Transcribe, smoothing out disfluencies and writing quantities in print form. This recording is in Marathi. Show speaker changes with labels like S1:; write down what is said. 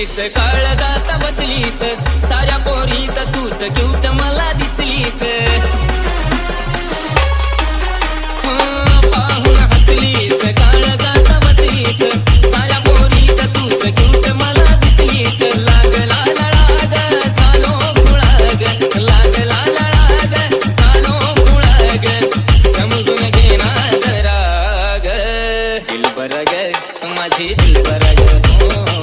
S1: हसलीस काळजात बसलीस साऱ्या पोरीत तूच क्यूट मला दिसलीस पाहून हसलीस काळजात बसलीस साऱ्या पोरीत तूच क्यूट मला दिसलीस लागला लळाग सालो खुळाग लागला लळाग सालो खुळाग समजून घे ना जरा ग दिलबर ग माझी दिलबर ग